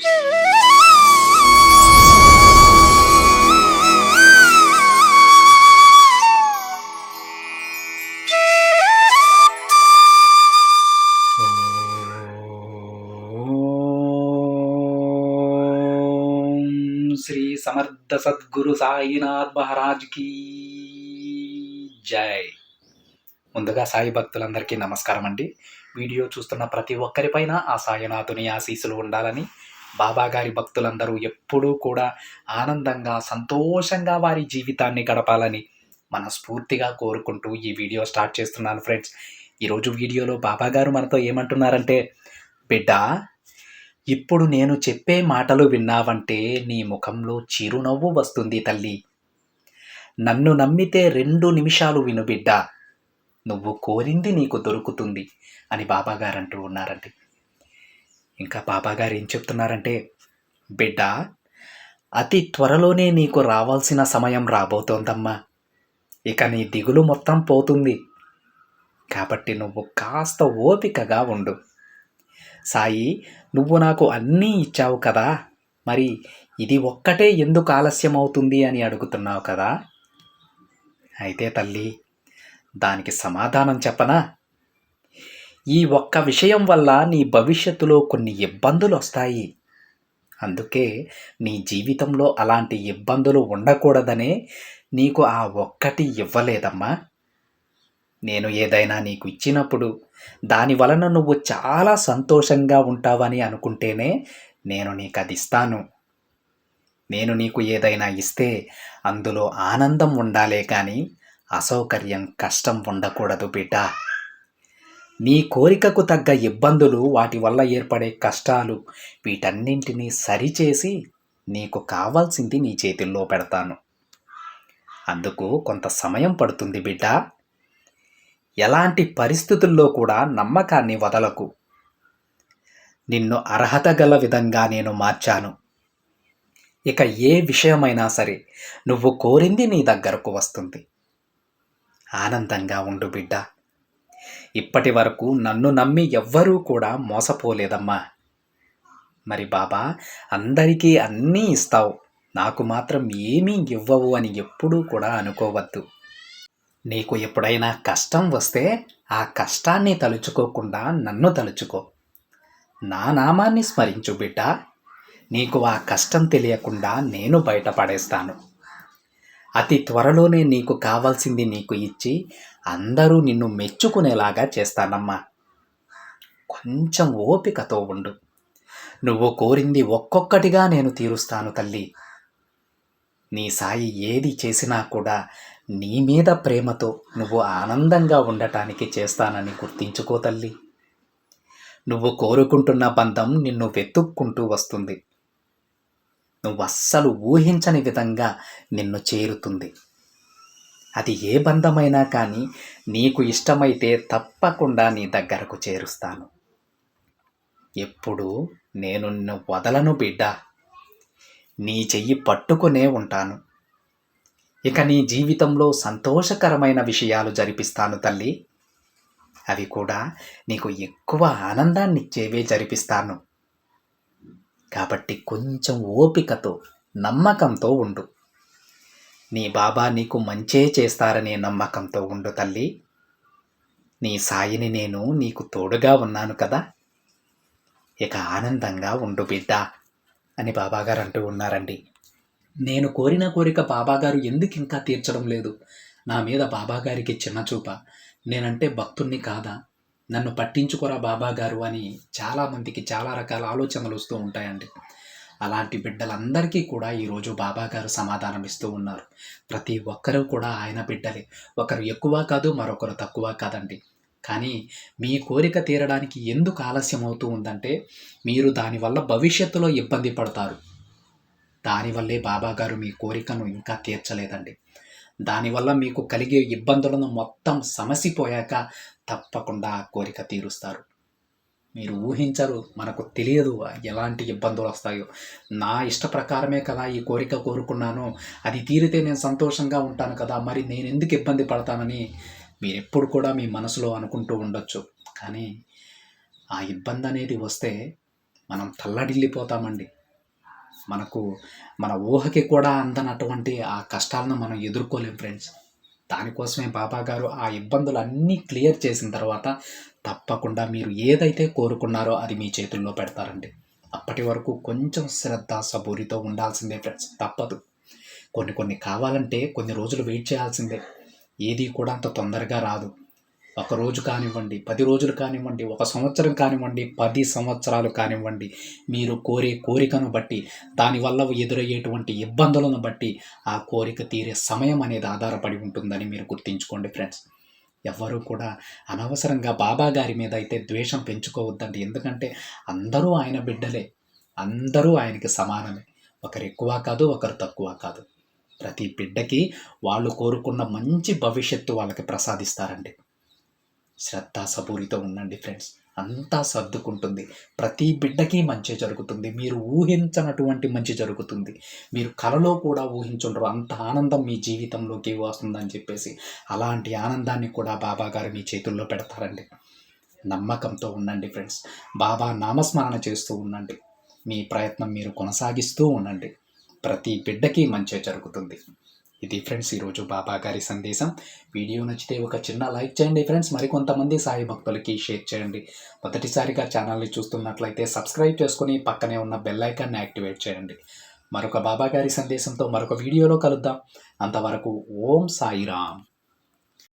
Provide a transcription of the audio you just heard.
శ్రీ సమర్థ సద్గురు సాయినాథ్ మహారాజ్ కి జై. ముందుగా సాయి భక్తులందరికీ నమస్కారం అండి. వీడియో చూస్తున్న ప్రతి ఒక్కరిపైన ఆ సాయినాథుని ఆశీస్సులు ఉండాలని, బాబా గారి భక్తులందరూ ఎప్పుడూ కూడా ఆనందంగా సంతోషంగా వారి జీవితాన్ని గడపాలని మనస్ఫూర్తిగా కోరుకుంటూ ఈ వీడియో స్టార్ట్ చేస్తున్నాను ఫ్రెండ్స్. ఈరోజు వీడియోలో బాబా గారు మనతో ఏమంటున్నారంటే, బిడ్డ, ఇప్పుడు నేను చెప్పే మాటలు విన్నావంటే నీ ముఖంలో చిరునవ్వు వస్తుంది తల్లి. నన్ను నమ్మితే 2 నిమిషాలు విను బిడ్డ, నువ్వు కోరింది నీకు దొరుకుతుంది అని బాబాగారు అంటూ ఉన్నారండి. ఇంకా బాబాగారు ఏం చెప్తున్నారంటే, బిడ్డ, అతి త్వరలోనే నీకు రావాల్సిన సమయం రాబోతోందమ్మా. ఇక నీ దిగులు మొత్తం పోతుంది. కాబట్టి నువ్వు కాస్త ఓపికగా ఉండు. సాయి, నువ్వు నాకు అన్నీ ఇచ్చావు కదా, మరి ఇది ఒక్కటే ఎందుకు ఆలస్యం అవుతుంది అని అడుగుతున్నావు కదా. అయితే తల్లి, దానికి సమాధానం చెప్పనా? ఈ ఒక్క విషయం వల్ల నీ భవిష్యత్తులో కొన్ని ఇబ్బందులు వస్తాయి. అందుకే నీ జీవితంలో అలాంటి ఇబ్బందులు ఉండకూడదనే నీకు ఆ ఒక్కటి ఇవ్వలేదమ్మా. నేను ఏదైనా నీకు ఇచ్చినప్పుడు దాని వలన నువ్వు చాలా సంతోషంగా ఉంటావని అనుకుంటేనే నేను నీకు అది ఇస్తాను. నేను నీకు ఏదైనా ఇస్తే అందులో ఆనందం ఉండాలే కానీ అసౌకర్యం, కష్టం ఉండకూడదు బిడ్డ. నీ కోరికకు తగ్గ ఇబ్బందులు, వాటి వల్ల ఏర్పడే కష్టాలు, వీటన్నింటినీ సరిచేసి నీకు కావాల్సింది నీ చేతుల్లో పెడతాను. అందుకు కొంత సమయం పడుతుంది బిడ్డ. ఎలాంటి పరిస్థితుల్లో కూడా నమ్మకాన్ని వదలకు. నిన్ను అర్హత గల విధంగా నేను మార్చాను. ఇక ఏ విషయమైనా సరే నువ్వు కోరింది నీ దగ్గరకు వస్తుంది. ఆనందంగా ఉండు బిడ్డ. ఇప్పటి వరకు నన్ను నమ్మి ఎవ్వరూ కూడా మోసపోలేదమ్మా. మరి బాబా అందరికీ అన్నీ ఇస్తావు, నాకు మాత్రం ఏమీ ఇవ్వవు అని ఎప్పుడూ కూడా అనుకోవద్దు. నీకు ఎప్పుడైనా కష్టం వస్తే ఆ కష్టాన్ని తలుచుకోకుండా నన్ను తలుచుకో. నా నామాన్ని స్మరించు బిడ్డ. నీకు ఆ కష్టం తెలియకుండా నేను బయటపడేస్తాను. అతి త్వరలోనే నీకు కావాల్సింది నీకు ఇచ్చి అందరూ నిన్ను మెచ్చుకునేలాగా చేస్తానమ్మా. కొంచెం ఓపికతో ఉండు. నువ్వు కోరింది ఒక్కొక్కటిగా నేను తీరుస్తాను తల్లి. నీ సాయి ఏది చేసినా కూడా నీ మీద ప్రేమతో నువ్వు ఆనందంగా ఉండటానికి చేస్తానని గుర్తించుకో తల్లి. నువ్వు కోరుకుంటున్న బంధం నిన్ను వెతుక్కుంటూ వస్తుంది. నువ్వు అస్సలు ఊహించని విధంగా నిన్ను చేరుతుంది. అది ఏ బంధమైనా కానీ నీకు ఇష్టమైతే తప్పకుండా నీ దగ్గరకు చేరుస్తాను. ఎప్పుడూ నేను నిన్ను వదలను బిడ్డ. నీ చెయ్యి పట్టుకునే ఉంటాను. ఇక నీ జీవితంలో సంతోషకరమైన విషయాలు జరిపిస్తాను తల్లి. అవి కూడా నీకు ఎక్కువ ఆనందాన్నిచ్చేవే జరిపిస్తాను. కాబట్టి కొంచెం ఓపికతో, నమ్మకంతో ఉండు. నీ బాబా నీకు మంచే చేస్తారనే నమ్మకంతో ఉండు తల్లి. నీ సాయిని నేను నీకు తోడుగా ఉన్నాను కదా. ఇక ఆనందంగా ఉండు బిడ్డ అని బాబాగారు అంటూ ఉన్నారండి. నేను కోరిన కోరిక బాబాగారు ఎందుకు ఇంకా తీర్చడం లేదు? నా మీద బాబాగారికి చిన్నచూప? నేనంటే భక్తుణ్ణి కాదా? నన్ను పట్టించుకోరా బాబాగారు అని చాలామందికి చాలా రకాల ఆలోచనలు వస్తూ ఉంటాయండి. అలాంటి బిడ్డలందరికీ కూడా ఈరోజు బాబాగారు సమాధానం ఇస్తూ ఉన్నారు. ప్రతి ఒక్కరూ కూడా ఆయన బిడ్డలే. ఒకరు ఎక్కువ కాదు, మరొకరు తక్కువ కాదండి. కానీ మీ కోరిక తీరడానికి ఎందుకు ఆలస్యం అవుతూ ఉందంటే, మీరు దానివల్ల భవిష్యత్తులో ఇబ్బంది పడతారు. దానివల్లే బాబాగారు మీ కోరికను ఇంకా తీర్చలేదండి. దానివల్ల మీకు కలిగే ఇబ్బందులను మొత్తం సమసిపోయాక తప్పకుండా ఆ కోరిక తీరుస్తారు. మీరు ఊహించరు, మనకు తెలియదు ఎలాంటి ఇబ్బందులు వస్తాయో. నా ఇష్ట ప్రకారమే కదా ఈ కోరిక కోరుకున్నాను, అది తీరితే నేను సంతోషంగా ఉంటాను కదా, మరి నేను ఎందుకు ఇబ్బంది పడతానని మీరు ఎప్పుడు కూడా మీ మనసులో అనుకుంటూ ఉండొచ్చు. కానీ ఆ ఇబ్బంది అనేది వస్తే మనం తల్లడిల్లిపోతామండి. మనకు మన ఊహకి కూడా అందనటువంటి ఆ కష్టాలను మనం ఎదుర్కోలేం ఫ్రెండ్స్. దానికోసమే బాబాగారు ఆ ఇబ్బందులన్నీ క్లియర్ చేసిన తర్వాత తప్పకుండా మీరు ఏదైతే కోరుకున్నారో అది మీ చేతుల్లో పెడతారండి. అప్పటి వరకు కొంచెం శ్రద్ధ, సబూరితో ఉండాల్సిందే ఫ్రెండ్స్. తప్పదు. కొన్ని కావాలంటే కొన్ని రోజులు వెయిట్ చేయాల్సిందే. ఏది కూడా అంత తొందరగా రాదు. ఒక రోజు కానివ్వండి, 10 రోజులు కానివ్వండి, ఒక సంవత్సరం కానివ్వండి, 10 సంవత్సరాలు కానివ్వండి, మీరు కోరే కోరికను బట్టి, దానివల్ల ఎదురయ్యేటువంటి ఇబ్బందులను బట్టి ఆ కోరిక తీరే సమయం అనేది ఆధారపడి ఉంటుందని మీరు గుర్తుంచుకోండి ఫ్రెండ్స్. ఎవ్వరూ కూడా అనవసరంగా బాబా గారి మీద అయితే ద్వేషం పెంచుకోవద్దండి. ఎందుకంటే అందరూ ఆయన బిడ్డలే. అందరూ ఆయనకి సమానమే. ఒకరు ఎక్కువ కాదు, ఒకరు తక్కువ కాదు. ప్రతి బిడ్డకి వాళ్ళు కోరుకున్న మంచి భవిష్యత్తు వాళ్ళకి ప్రసాదిస్తారండి. శ్రద్ధాసబూరితో ఉండండి ఫ్రెండ్స్. అంతా సర్దుకుంటుంది. ప్రతి బిడ్డకి మంచి జరుగుతుంది. మీరు ఊహించనటువంటి మంచి జరుగుతుంది. మీరు కలలో కూడా ఊహించుండరు అంత ఆనందం మీ జీవితంలోకి వస్తుందని చెప్పేసి. అలాంటి ఆనందాన్ని కూడా బాబా గారు మీ చేతుల్లో పెడతారండి. నమ్మకంతో ఉండండి ఫ్రెండ్స్. బాబా నామస్మరణ చేస్తూ ఉండండి. మీ ప్రయత్నం మీరు కొనసాగిస్తూ ఉండండి. ప్రతి బిడ్డకి మంచే జరుగుతుంది. ఇది ఫ్రెండ్స్ ఈరోజు బాబా గారి సందేశం. వీడియో నచ్చితే ఒక చిన్న లైక్ చేయండి ఫ్రెండ్స్. మరికొంతమంది సాయి భక్తులకి షేర్ చేయండి. మొదటిసారిగా ఛానల్ని చూస్తున్నట్లయితే సబ్స్క్రైబ్ చేసుకుని పక్కనే ఉన్న బెల్ ఐకాన్ని యాక్టివేట్ చేయండి. మరొక బాబా గారి సందేశంతో మరొక వీడియోలో కలుద్దాం. అంతవరకు ఓం సాయిరామ్.